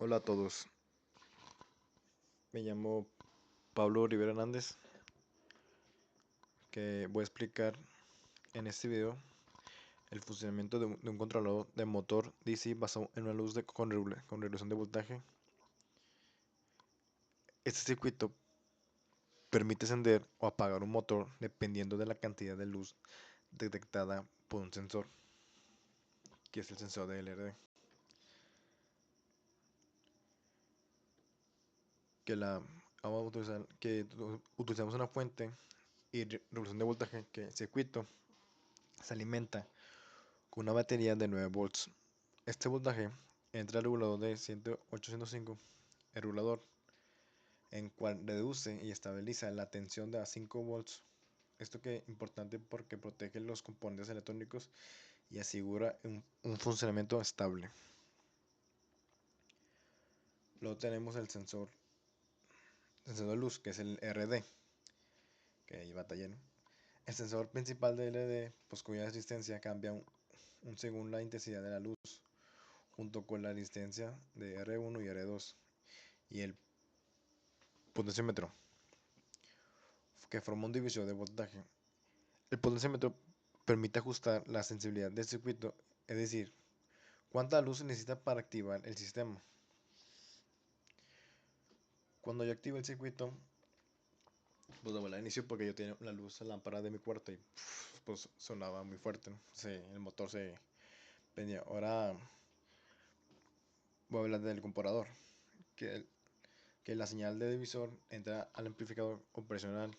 Hola a todos, me llamo Pablo Rivera Hernández, que voy a explicar en este video el funcionamiento de un controlador de motor DC basado en una luz con regulación de voltaje. Este circuito permite encender o apagar un motor dependiendo de la cantidad de luz detectada por un sensor, que es el sensor de LRD. Utilizamos una fuente y regulación de voltaje que el circuito se alimenta con una batería de 9 volts. Este voltaje entra al regulador de 805, el regulador, en cual reduce y estabiliza la tensión de a 5 volts. Esto que es importante porque protege los componentes electrónicos y asegura un funcionamiento estable. Luego tenemos el sensor de luz, que es el RD, que ahí batallé, ¿no? El sensor principal de LD, pues cuya resistencia cambia según la intensidad de la luz, junto con la resistencia de R1 y R2, y el potenciómetro, que forma un divisor de voltaje. El potenciómetro permite ajustar la sensibilidad del circuito, es decir, cuánta luz se necesita para activar el sistema. Cuando yo activo el circuito, pues lo voy a inicio porque yo tenía la luz, la lámpara de mi cuarto y pues sonaba muy fuerte, ¿no? El motor se prendía. Ahora voy a hablar del comparador, que la señal de divisor entra al amplificador operacional,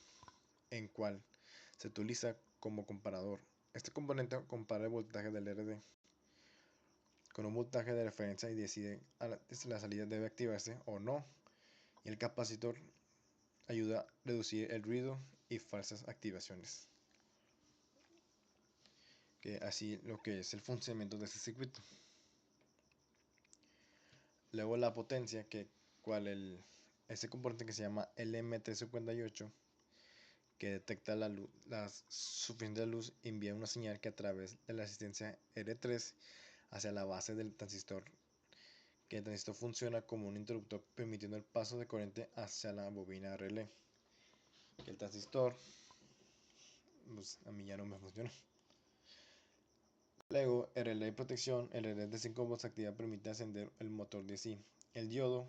en cual se utiliza como comparador. Este componente compara el voltaje del RD con un voltaje de referencia y decide si la salida debe activarse o no. Y el capacitor ayuda a reducir el ruido y falsas activaciones. Que así lo que es el funcionamiento de este circuito. Luego la potencia, ese componente que se llama LMT58, que detecta la suficiente luz, envía una señal que a través de la resistencia R3 hacia la base del transistor, que el transistor funciona como un interruptor permitiendo el paso de corriente hacia la bobina relé. Que el transistor, pues a mí ya no me funciona. Luego el relé de protección, el relé de 5 volts activa permite encender el motor DC. El diodo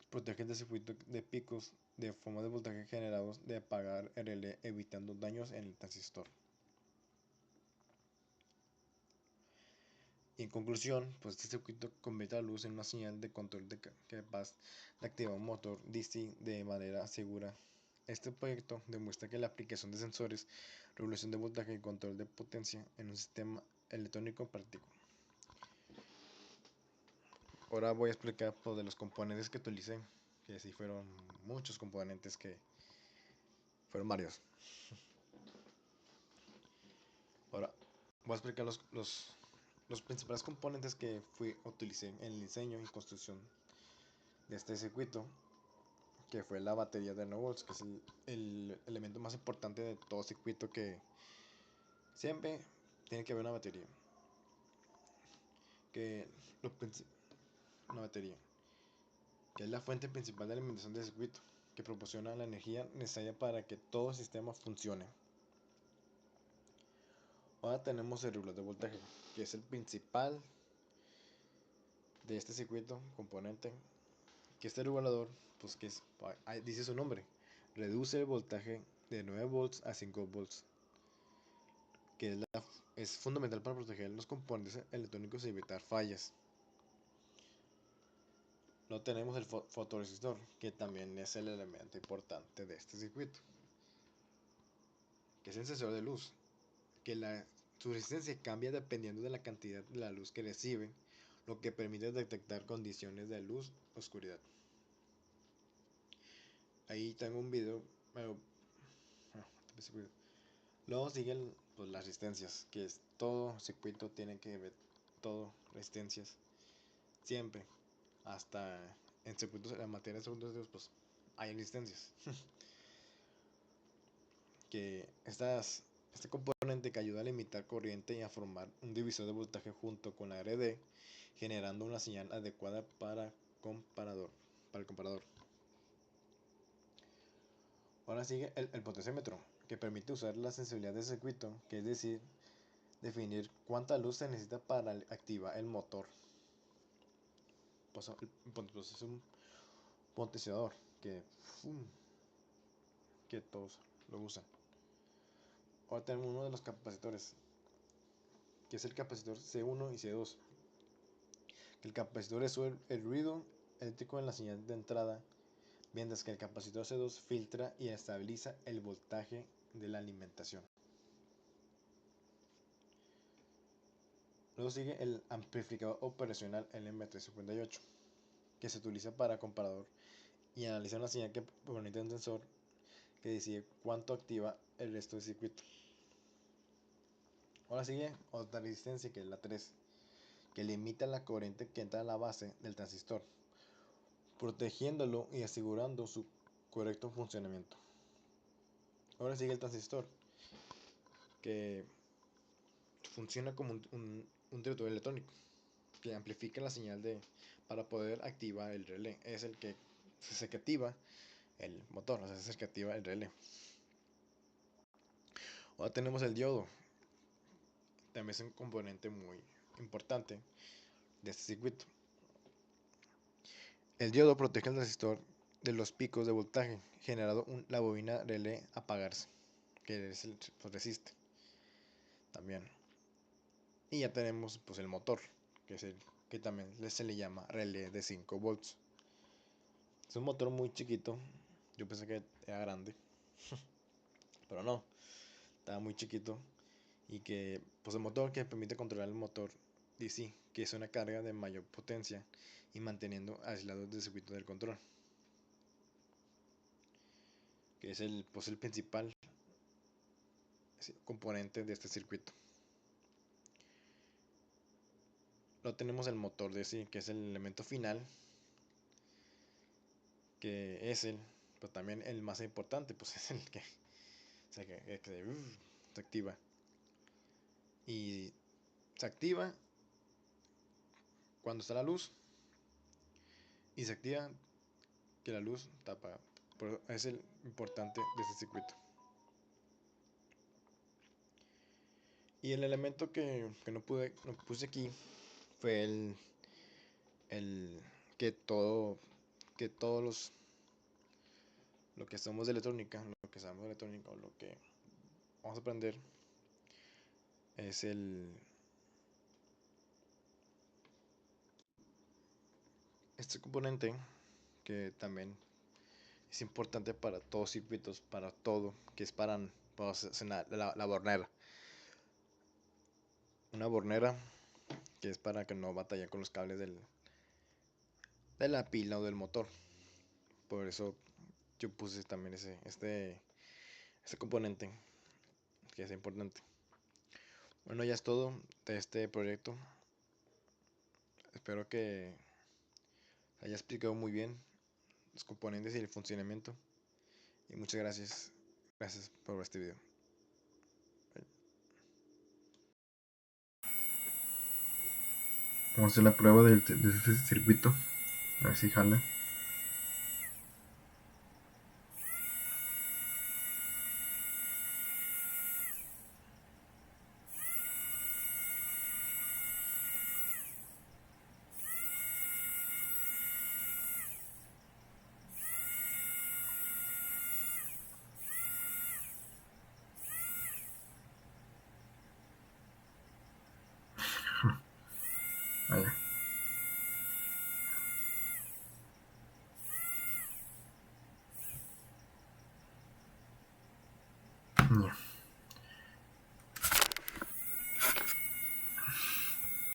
protege el circuito de picos de forma de voltaje generados de apagar el relé, evitando daños en el transistor. Y en conclusión, pues este circuito convierte la luz en una señal de control capaz de activar un motor DC de manera segura. Este proyecto demuestra que la aplicación de sensores, regulación de voltaje y control de potencia en un sistema electrónico práctico. Ahora voy a explicar de los componentes que utilicé, que sí fueron muchos componentes, que fueron varios. Ahora voy a explicar los principales componentes que utilicé en el diseño y construcción de este circuito, que fue la batería de 9 volts, que es el elemento más importante de todo circuito, que siempre tiene que haber una batería. Una batería, que es la fuente principal de alimentación del circuito, que proporciona la energía necesaria para que todo el sistema funcione. Ahora tenemos el regulador de voltaje, que es el principal de este circuito, componente, que este regulador, pues dice su nombre, reduce el voltaje de 9 volts a 5 volts, que es fundamental para proteger los componentes electrónicos y evitar fallas. No tenemos el fotoresistor, que también es el elemento importante de este circuito, que es el sensor de luz, que su resistencia cambia dependiendo de la cantidad de la luz que recibe, lo que permite detectar condiciones de luz o oscuridad. Ahí tengo un video. Luego siguen pues, las resistencias, que es todo circuito tiene que ver, todo resistencias, siempre, hasta en circuitos, en materia de circuitos, pues hay resistencias. que este componente que ayuda a limitar corriente y a formar un divisor de voltaje junto con la RD, generando una señal adecuada para comparador, para el comparador. Ahora sigue el potenciómetro, que permite usar la sensibilidad del circuito, que es decir, definir cuánta luz se necesita para activar el motor. Pues es un potenciador que todos lo usan. Ahora tenemos uno de los capacitores, que es el capacitor C1 y C2. El capacitor es el ruido eléctrico en la señal de entrada, mientras que el capacitor C2 filtra y estabiliza el voltaje de la alimentación. Luego sigue el amplificador operacional LM358, que se utiliza para comparador y analizar una señal que proveniente de un sensor que decide cuánto activa el resto del circuito. Ahora sigue otra resistencia, que es la 3, que limita la corriente que entra a la base del transistor, protegiéndolo y asegurando su correcto funcionamiento. Ahora sigue el transistor, que funciona como un detector electrónico que amplifica la señal para poder activar el relé. Es el que se activa el motor, o sea, es el que activa el relé. Ahora tenemos el diodo. También es un componente muy importante de este circuito. El diodo protege el transistor de los picos de voltaje generado la bobina relé apagarse, que es pues, resiste también. Y ya tenemos pues el motor, que es el que también se le llama relé de 5 volts. Es un motor muy chiquito. Yo pensé que era grande, pero no, estaba muy chiquito. Y que pues el motor que permite controlar el motor DC, que es una carga de mayor potencia y manteniendo aislado del circuito del control, que es el principal componente de este circuito. Luego tenemos el motor DC, que es el elemento final, que es pero también el más importante, pues es el que se activa. Y se activa cuando está la luz y se activa que la luz está apagada. Es el importante de este circuito. Y el elemento que no puse aquí fue el que todos lo que somos de electrónica, lo que sabemos de electrónica o lo que vamos a aprender es este componente, que también es importante para todos circuitos, para todo, que es para la bornera. Una bornera que es para que no batalle con los cables de la pila o del motor. Por eso yo puse también este componente, que es importante. Bueno, ya es todo de este proyecto. Espero que haya explicado muy bien los componentes y el funcionamiento. Y muchas gracias. Gracias por ver este video. Vamos a hacer la prueba de este circuito. A ver si jala. Vale. Ya.